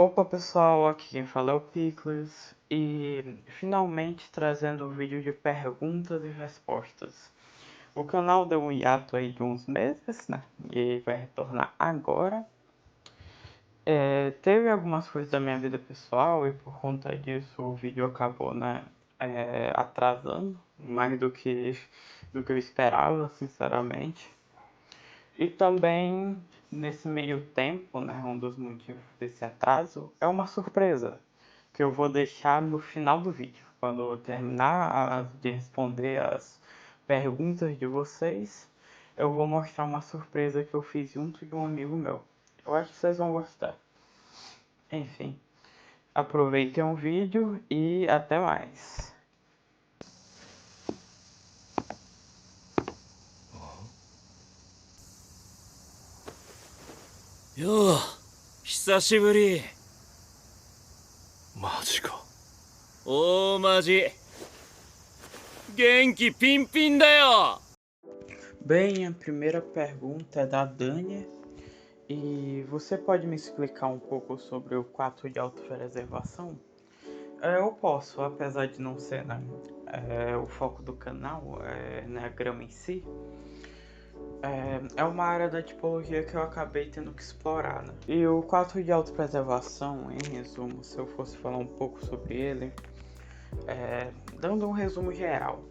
Opa pessoal, aqui quem fala é o Pickles e finalmente trazendo um vídeo de perguntas e respostas. O canal deu um hiato aí de uns meses, né? E vai retornar agora. Teve algumas coisas da minha vida pessoal e por conta disso o vídeo acabou, né? Atrasando mais do que eu esperava, sinceramente. E também, nesse meio tempo, né, um dos motivos desse atraso é uma surpresa que eu vou deixar no final do vídeo. Quando eu terminar de responder as perguntas de vocês, eu vou mostrar uma surpresa que eu fiz junto de um amigo meu. Eu acho que vocês vão gostar. Enfim, aproveitem o vídeo e até mais. よう、久しぶり。マジか。大マジ。元気ピンピンだよ。 Bem, a primeira pergunta é da Dani. E você pode me explicar um pouco sobre o 4 de autopreservação? Eu posso, apesar de não ser, né, o foco do canal, né, a grama em si. É uma área da tipologia que eu acabei tendo que explorar, né? E o 4 de autopreservação, em resumo, se eu fosse falar um pouco sobre ele, dando um resumo geral,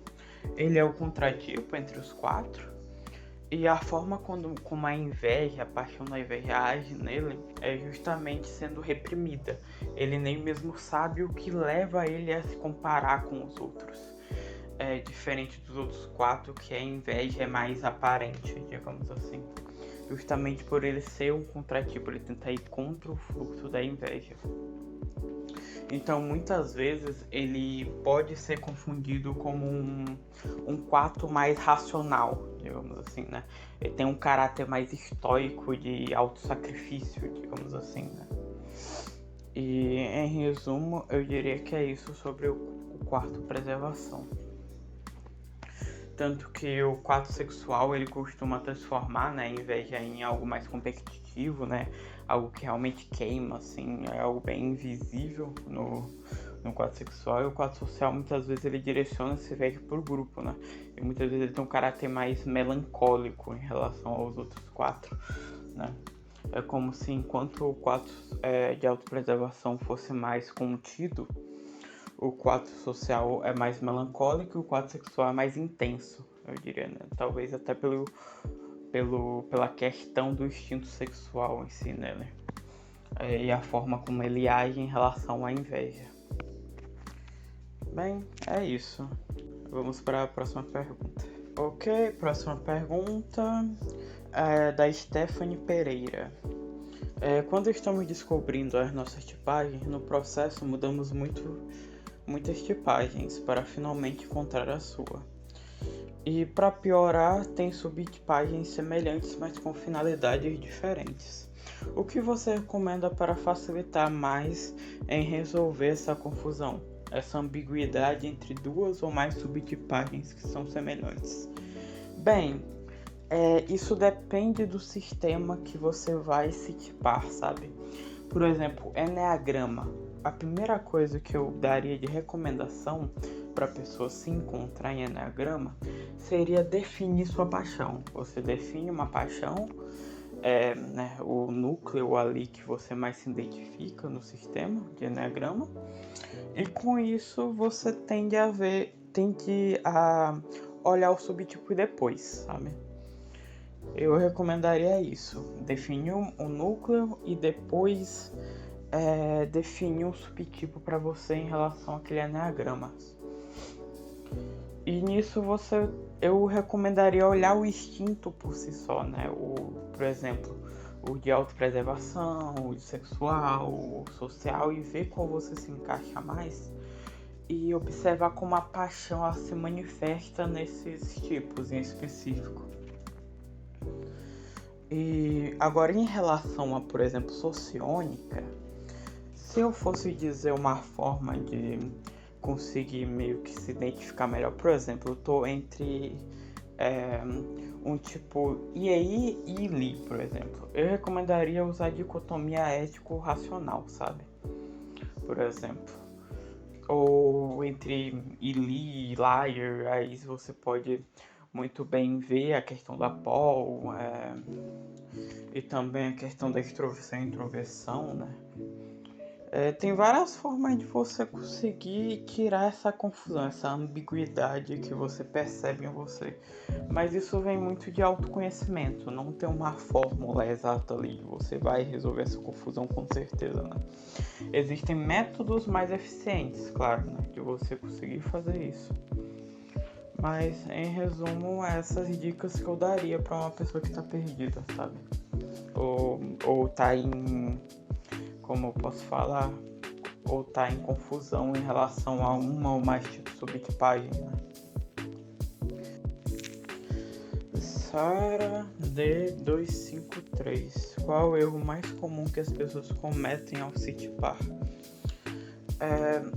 ele é o contratipo entre os 4. E a forma como a inveja, a paixão da inveja age nele é justamente sendo reprimida. Ele nem mesmo sabe o que leva ele a se comparar com os outros. É diferente dos outros 4, que a inveja é mais aparente, digamos assim. Justamente por ele ser um contratipo, ele tenta ir contra o fluxo da inveja. Então, muitas vezes, ele pode ser confundido como um 4 mais racional, digamos assim, né? Ele tem um caráter mais estoico de autossacrifício, digamos assim, né? E, em resumo, eu diria que é isso sobre o 4 preservação. Tanto que o 4 sexual, ele costuma transformar, né, a inveja em algo mais competitivo, né? Algo que realmente queima, assim, é algo bem invisível no 4 sexual. E o 4 social, muitas vezes, ele direciona essa inveja por grupo, né? E muitas vezes ele tem um caráter mais melancólico em relação aos outros 4, né? É como se enquanto o 4 de autopreservação fosse mais contido, o 4 social é mais melancólico e o 4 sexual é mais intenso, eu diria, né? Talvez até pela questão do instinto sexual em si, né? E a forma como ele age em relação à inveja. Bem, é isso. Vamos para a próxima pergunta. Ok, próxima pergunta é da Stephanie Pereira. Quando estamos descobrindo as nossas tipagens, no processo mudamos muitas tipagens para finalmente encontrar a sua. E para piorar, tem subtipagens semelhantes, mas com finalidades diferentes. O que você recomenda para facilitar mais em resolver essa confusão, essa ambiguidade entre duas ou mais subtipagens que são semelhantes? Bem, isso depende do sistema que você vai se tipar, sabe? Por exemplo, Enneagrama. A primeira coisa que eu daria de recomendação para a pessoa se encontrar em Enneagrama seria definir sua paixão. Você define uma paixão, né, o núcleo ali que você mais se identifica no sistema de Enneagrama, e com isso você tende a olhar o subtipo depois, sabe? Eu recomendaria isso, definir um núcleo e depois definir um subtipo para você em relação àquele enneagrama. E nisso eu recomendaria olhar o instinto por si só, né? Por exemplo, o de autopreservação, o de sexual, o social, e ver qual você se encaixa mais. E observar como a paixão ela se manifesta nesses tipos em específico. E agora, em relação a, por exemplo, sociônica, se eu fosse dizer uma forma de conseguir meio que se identificar melhor, por exemplo, eu tô entre um tipo IEI e ILI, por exemplo. Eu recomendaria usar a dicotomia ético-racional, sabe? Por exemplo. Ou entre ILI e liar, aí você pode muito bem ver a questão da Paul, e também a questão da extroversão e introversão, né? Tem várias formas de você conseguir tirar essa confusão, essa ambiguidade que você percebe em você. Mas isso vem muito de autoconhecimento, não tem uma fórmula exata ali. Você vai resolver essa confusão com certeza, né? Existem métodos mais eficientes, claro, né, de você conseguir fazer isso. Mas, em resumo, essas dicas que eu daria para uma pessoa que está perdida, sabe? Ou tá em... Como eu posso falar? Ou tá em confusão em relação a uma ou mais tipos de subtipagem, né? Sara D253. Qual é o erro mais comum que as pessoas cometem ao se tipar?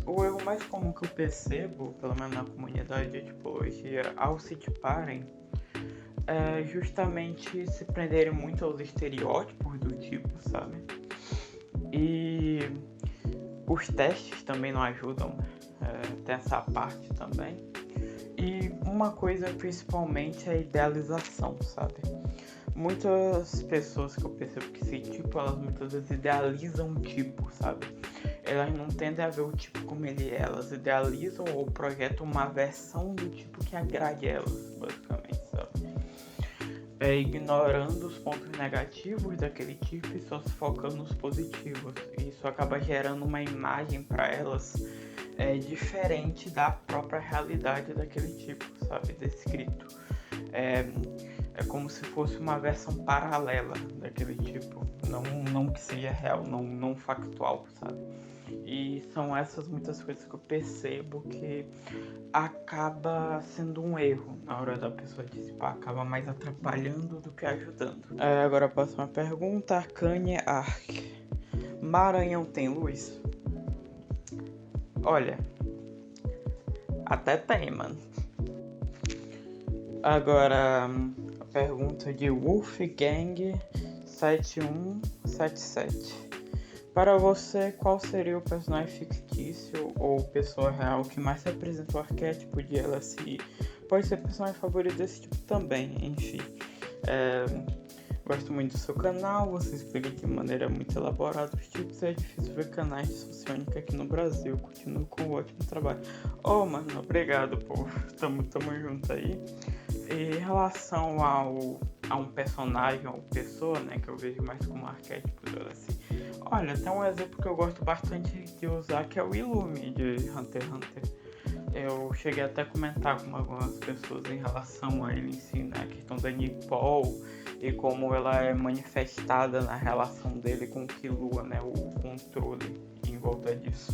O erro mais comum que eu percebo, pelo menos na comunidade de tipologia, ao se tiparem, é justamente se prenderem muito aos estereótipos do tipo, sabe? E os testes também não ajudam, tem essa parte também. E uma coisa principalmente é a idealização, sabe? Muitas pessoas que eu percebo que se tipo, elas muitas vezes idealizam o tipo, sabe? Elas não tendem a ver o tipo como ele é, elas idealizam ou projetam uma versão do tipo que agrade elas, basicamente, sabe? Ignorando os pontos negativos daquele tipo e só se focando nos positivos. Isso acaba gerando uma imagem para elas diferente da própria realidade daquele tipo, sabe? Descrito. É como se fosse uma versão paralela daquele tipo, não que seja real, não factual, sabe? E são essas muitas coisas que eu percebo que acaba sendo um erro na hora da pessoa participar, acaba mais atrapalhando do que ajudando. Agora a próxima pergunta, Arcane Ark. Maranhão tem luz? Olha, até tem, mano. Agora, a pergunta de Wolfgang 7177. Para você, qual seria o personagem fictício ou pessoa real que mais representa o arquétipo de LSI? Pode ser personagem favorito desse tipo também, enfim. Gosto muito do seu canal, você explica de maneira muito elaborada os tipos, é difícil ver canais de sociônica aqui no Brasil. Continuo com um ótimo trabalho. Oh, mano, obrigado, povo. Tamo junto aí. Em relação a um personagem ou pessoa, né, que eu vejo mais como arquétipo do LSI, olha, tem um exemplo que eu gosto bastante de usar, que é o Illumi de Hunter x Hunter. Eu cheguei até a comentar com algumas pessoas em relação a ele em si, né, a questão da Nipol e como ela é manifestada na relação dele com o Killua, né, o controle em volta disso.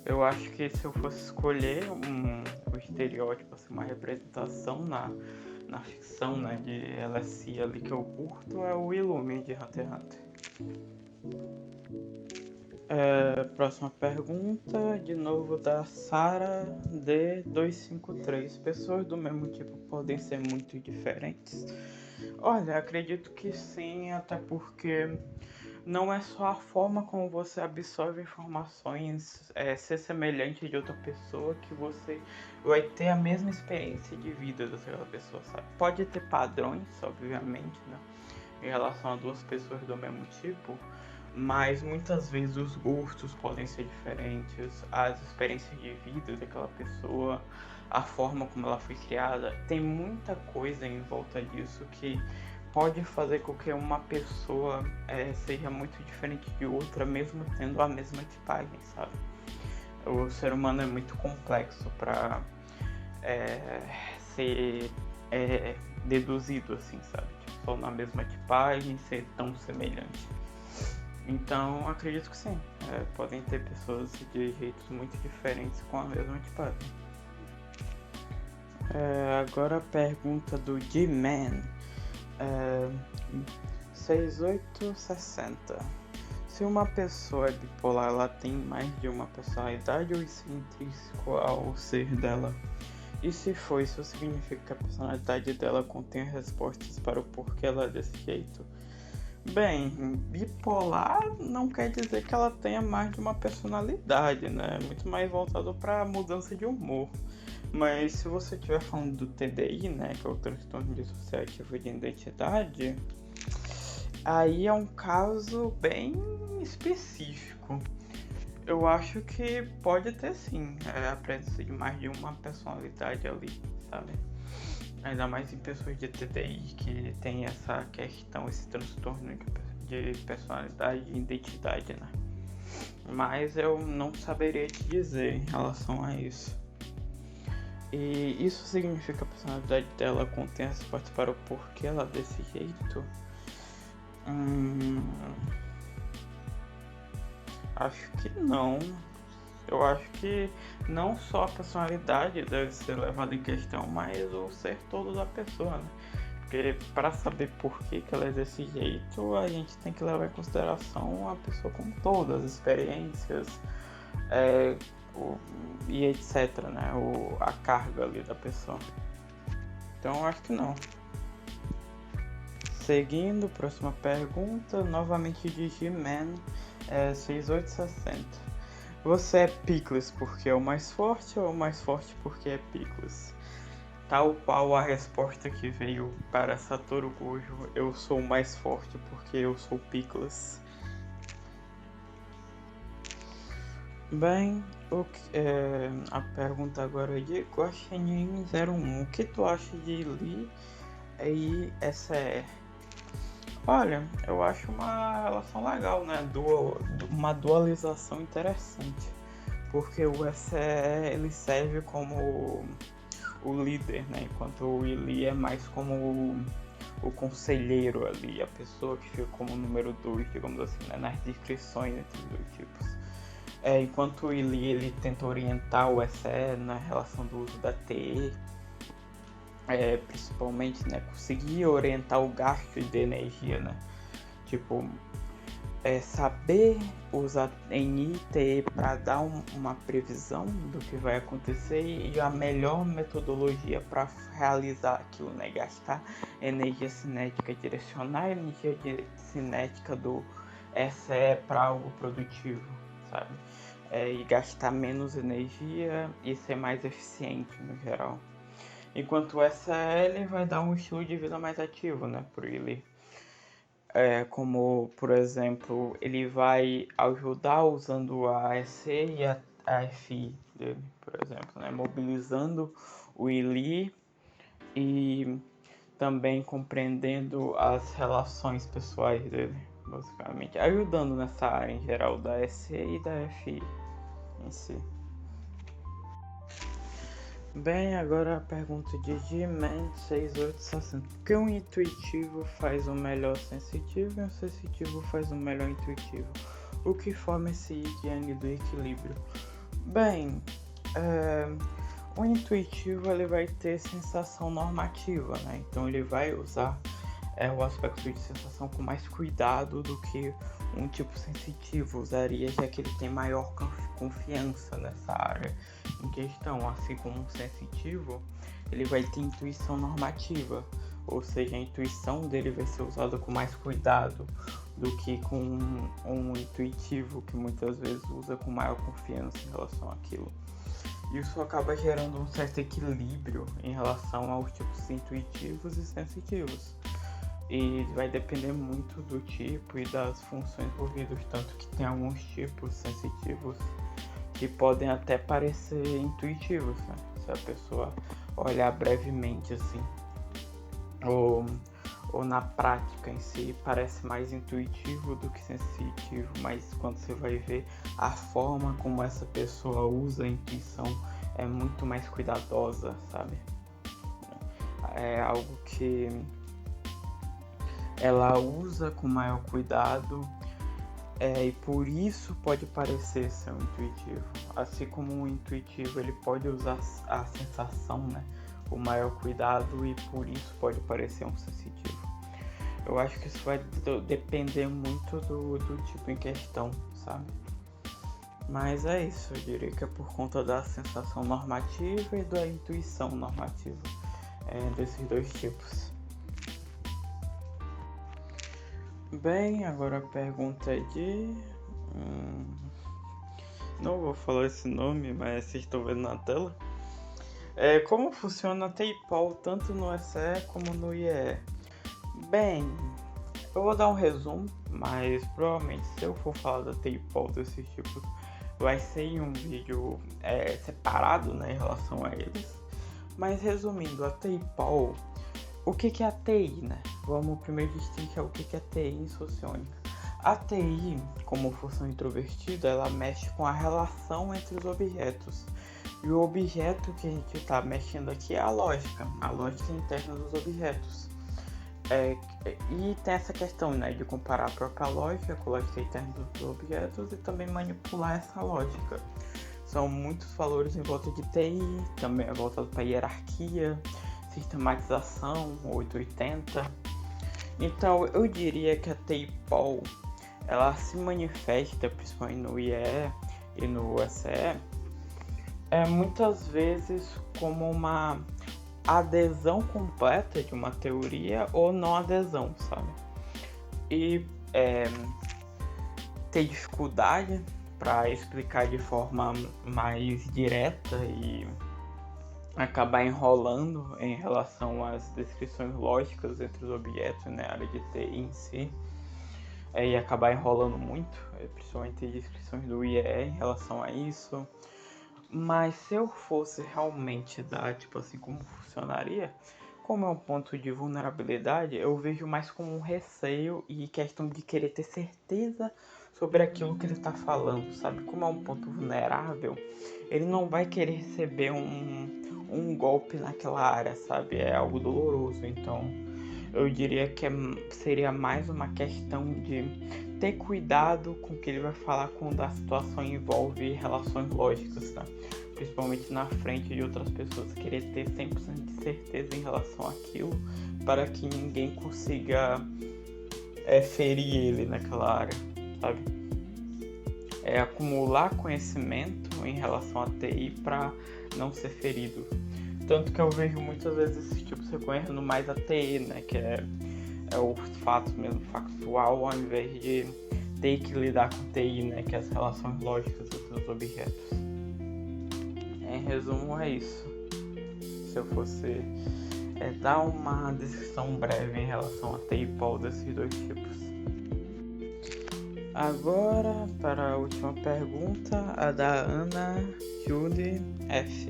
Eu acho que se eu fosse escolher um estereótipo, assim, uma representação na ficção, né, de LSI ali que eu curto, é o Illumi de Hunter x Hunter. Próxima pergunta, de novo da Sara D253. Pessoas do mesmo tipo podem ser muito diferentes? Olha, acredito que sim, até porque não é só a forma como você absorve informações ser semelhante de outra pessoa que você vai ter a mesma experiência de vida daquela pessoa, sabe? Pode ter padrões, obviamente, né, em relação a duas pessoas do mesmo tipo, mas muitas vezes os gostos podem ser diferentes, as experiências de vida daquela pessoa, a forma como ela foi criada, tem muita coisa em volta disso que pode fazer com que uma pessoa seja muito diferente de outra, mesmo tendo a mesma tipagem, sabe? O ser humano é muito complexo para ser deduzido assim, sabe? Tipo, só na mesma tipagem, ser tão semelhante. Então, acredito que sim. Podem ter pessoas de jeitos muito diferentes com a mesma tipagem. Agora a pergunta do G-Man. 6860. Se uma pessoa é bipolar, ela tem mais de uma personalidade ou isso é intrínseco ao ser dela? E se for, isso significa que a personalidade dela contém respostas para o porquê ela é desse jeito? Bem, bipolar não quer dizer que ela tenha mais de uma personalidade, né? É muito mais voltado para mudança de humor. Mas se você estiver falando do TDI, né, que é o transtorno dissociativo de identidade, aí é um caso bem específico. Eu acho que pode ter sim a presença de mais de uma personalidade ali, sabe? Ainda mais em pessoas de TDI que tem essa questão, esse transtorno de personalidade e identidade, né? Mas eu não saberia te dizer em relação a isso. E isso significa que a personalidade dela contém respostas para o porquê ela é desse jeito? Acho que não. Eu acho que não só a personalidade deve ser levada em questão, mas o ser todo da pessoa, né? Porque para saber por que ela é desse jeito, a gente tem que levar em consideração a pessoa como toda, as experiências e etc, né? A carga ali da pessoa. Então eu acho que não. Seguindo, próxima pergunta, novamente de G-Man, 6860. Você é Pickles porque é o mais forte ou o mais forte porque é Pickles? Tal qual a resposta que veio para Satoru Gojo, eu sou o mais forte porque eu sou Pickles. Bem, a pergunta agora é de Guaxinim01. O que tu acha de Lee e SE? Olha, eu acho uma relação legal, né? Uma dualização interessante. Porque o SE ele serve como o líder, né? Enquanto o Willy é mais como o conselheiro ali, a pessoa que fica como número 2, digamos assim, né? Nas descrições entre os dois tipos. Enquanto o Willy ele tenta orientar o SE na relação do uso da TE, principalmente, né, conseguir orientar o gasto de energia, né, tipo, saber usar NI e TE para dar uma previsão do que vai acontecer e a melhor metodologia para realizar aquilo, né, gastar energia cinética, direcionar a energia cinética do SE para algo produtivo, sabe, e gastar menos energia e ser mais eficiente no geral. Enquanto o SL vai dar um estilo de vida mais ativo, né, por ele. Como, por exemplo, ele vai ajudar usando a SC e a FI dele, por exemplo, né, mobilizando o ILI e também compreendendo as relações pessoais dele, basicamente, ajudando nessa área em geral da SC e da FI em si. Bem, agora a pergunta de G-Man 6860. Por que um intuitivo faz um melhor sensitivo e um sensitivo faz um melhor intuitivo? O que forma esse yin do equilíbrio? Bem, o intuitivo ele vai ter sensação normativa, né? Então ele vai usar o aspecto de sensação com mais cuidado do que um tipo sensitivo usaria, já que ele tem maior confiança nessa área em questão, assim como um sensitivo, ele vai ter intuição normativa, ou seja, a intuição dele vai ser usada com mais cuidado do que com um intuitivo que muitas vezes usa com maior confiança em relação àquilo. Isso acaba gerando um certo equilíbrio em relação aos tipos intuitivos e sensitivos. E vai depender muito do tipo e das funções envolvidas, tanto que tem alguns tipos sensitivos que podem até parecer intuitivos, né? Se a pessoa olhar brevemente assim, ou na prática em si parece mais intuitivo do que sensitivo, mas quando você vai ver a forma como essa pessoa usa a intuição é muito mais cuidadosa, sabe? É algo que ela usa com maior cuidado, e por isso pode parecer ser um intuitivo. Assim como um intuitivo ele pode usar a sensação, né, com maior cuidado, e por isso pode parecer um sensitivo. Eu acho que isso vai depender muito do tipo em questão, sabe? Mas é isso, eu diria que é por conta da sensação normativa e da intuição normativa desses dois tipos. Bem, agora a pergunta é de... não vou falar esse nome, mas vocês estão vendo na tela. Como funciona a TEIPOL tanto no SE como no IE? Bem, eu vou dar um resumo, mas provavelmente se eu for falar da TEIPOL desses tipos, vai ser em um vídeo separado, né, em relação a eles. Mas resumindo, a TEIPOL, o que é a TI, né? Vamos primeiro distinguir o que é TI em sociônica. A TI, como função introvertida, ela mexe com a relação entre os objetos. E o objeto que a gente está mexendo aqui é a lógica interna dos objetos. E tem essa questão, né, de comparar a própria lógica com a lógica interna dos objetos e também manipular essa lógica. São muitos valores em volta de TI, também é voltado para hierarquia, sistematização, 880. Então eu diria que a TEIPOL, ela se manifesta principalmente no IE e no SE, muitas vezes como uma adesão completa de uma teoria ou não adesão, sabe? E ter dificuldade para explicar de forma mais direta e acabar enrolando em relação às descrições lógicas entre os objetos na área de TI em si, e acabar enrolando muito, principalmente descrições do IE em relação a isso. Mas se eu fosse realmente dar, tipo assim, como funcionaria, como é um ponto de vulnerabilidade, eu vejo mais como um receio e questão de querer ter certeza sobre aquilo que ele está falando, sabe? Como é um ponto vulnerável, ele não vai querer receber um golpe naquela área, sabe? É algo doloroso, então eu diria que seria mais uma questão de ter cuidado com o que ele vai falar quando a situação envolve relações lógicas, tá? Principalmente na frente de outras pessoas, querer ter 100% de certeza em relação àquilo para que ninguém consiga ferir ele naquela área, sabe? Acumular conhecimento em relação à TI para não ser ferido. Tanto que eu vejo muitas vezes esses tipos recorrendo mais a TI, né? Que é os fatos mesmo, factual, ao invés de ter que lidar com TI, né? Que é as relações lógicas entre os objetos. Em resumo, é isso. Se eu fosse dar uma descrição breve em relação a TEIPOL desses dois tipos. Agora, para a última pergunta, a da Ana Julie F.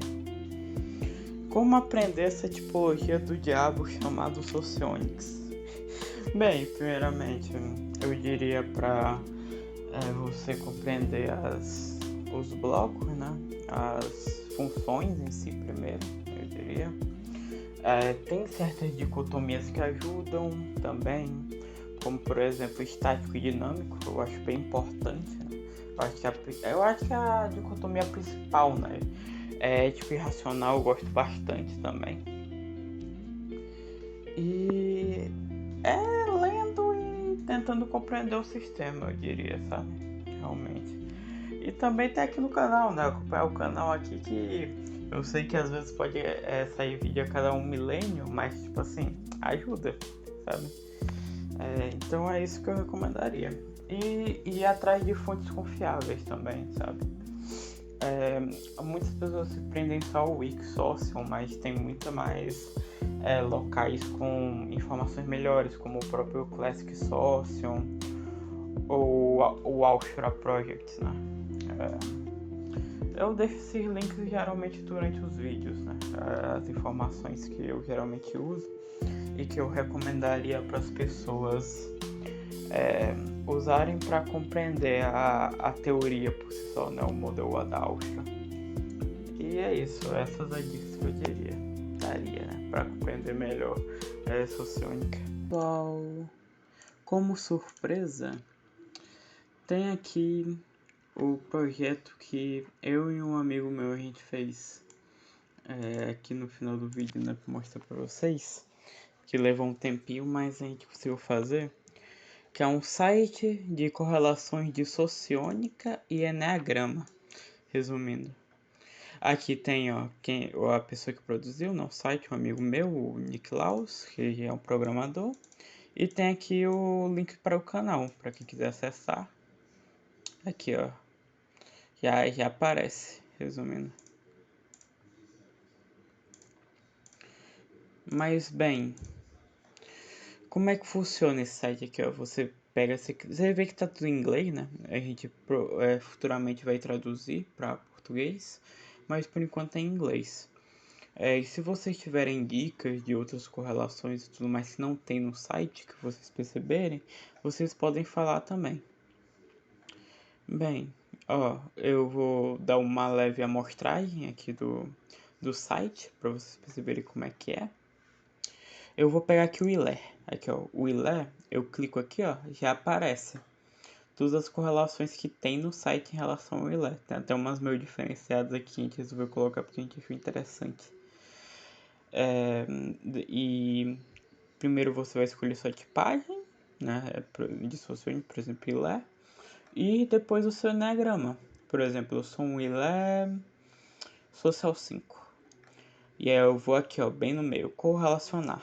Como aprender essa tipologia do diabo chamado Socionics? Bem, primeiramente, eu diria para você compreender os blocos, né? As funções em si primeiro, eu diria. Tem certas dicotomias que ajudam também, como por exemplo estático e dinâmico, eu acho bem importante, né? Eu acho que a dicotomia principal, né? Ético e racional eu gosto bastante também. E lendo e tentando compreender o sistema, eu diria, sabe? Realmente. E também tem aqui no canal, né? Acompanhar o canal aqui que eu sei que às vezes pode sair vídeo a cada 1 milênio, mas tipo assim, ajuda, sabe? Então é isso que eu recomendaria. E ir atrás de fontes confiáveis também, sabe? Muitas pessoas se prendem só ao Wikisocial, mas tem muita mais locais com informações melhores, como o próprio Classic Social ou o Alshra Project, né? Eu deixo esses links geralmente durante os vídeos, né? As informações que eu geralmente uso e que eu recomendaria para as pessoas usarem para compreender a teoria por si só, né? O modelo da Alshra. E é isso, essas as dicas que eu daria, né? Para compreender melhor sociônica. Bom, como surpresa, tem aqui o projeto que eu e um amigo meu a gente fez aqui no final do vídeo, né, pra mostrar pra vocês, que levou um tempinho, mas a gente conseguiu fazer, que é um site de correlações de sociônica e eneagrama, resumindo. Aqui tem a pessoa que produziu no site, um amigo meu, o Niklaus, que é um programador. E tem aqui o link para o canal, para quem quiser acessar. Aqui, ó. Já aparece, resumindo. Mas bem, como é que funciona esse site aqui, ó? Você pega, você vê que tá tudo em inglês, né? A gente futuramente vai traduzir para português, mas por enquanto é em inglês. E se vocês tiverem dicas de outras correlações e tudo mais que não tem no site, que vocês perceberem, vocês podem falar também. Bem, ó, eu vou dar uma leve amostragem aqui do site, para vocês perceberem como é que é. Eu vou pegar aqui o Ilé. Aqui, ó, o Ilé, eu clico aqui, ó, já aparece todas as correlações que tem no site em relação ao Ilé. Tem até umas meio diferenciadas aqui, a gente resolveu colocar porque a gente achou interessante. E primeiro você vai escolher sua tipagem, né, de sociônico, por exemplo, Ilé. E depois o seu eneagrama. Por exemplo, eu sou um Ilé Social 5. E aí eu vou aqui, ó, bem no meio, correlacionar.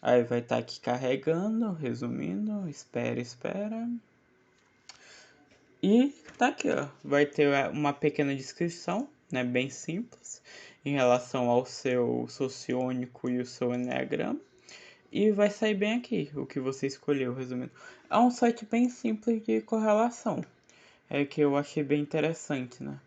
Aí vai estar aqui carregando, resumindo, espera. E tá aqui, ó, vai ter uma pequena descrição, né, bem simples, em relação ao seu sociônico e o seu eneagrama. E vai sair bem aqui o que você escolheu, resumindo. É um site bem simples de correlação, que eu achei bem interessante, né?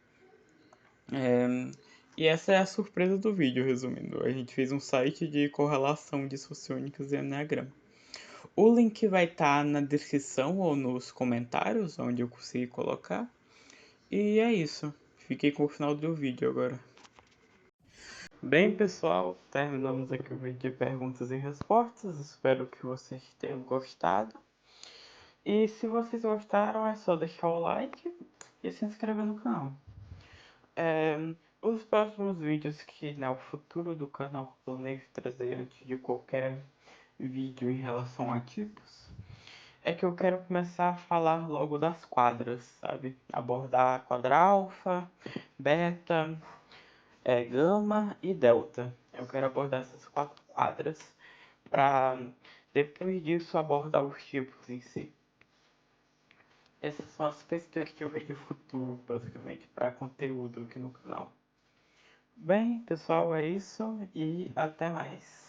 E essa é a surpresa do vídeo, resumindo. A gente fez um site de correlação de sociônicos e eneagrama. O link vai estar na descrição ou nos comentários, onde eu consegui colocar. E é isso. Fiquei com o final do vídeo agora. Bem, pessoal, terminamos aqui o vídeo de perguntas e respostas. Espero que vocês tenham gostado. E se vocês gostaram, é só deixar o like e se inscrever no canal. Os próximos vídeos que, né, o futuro do canal planejo trazer antes de qualquer vídeo em relação a tipos, é que eu quero começar a falar logo das quadras, sabe? Abordar quadra alfa, beta, gama e delta. Eu quero abordar essas 4 quadras para depois disso abordar os tipos em si. Essas são as perspectivas de futuro, basicamente, para conteúdo aqui no canal. Bem, pessoal, é isso e até mais.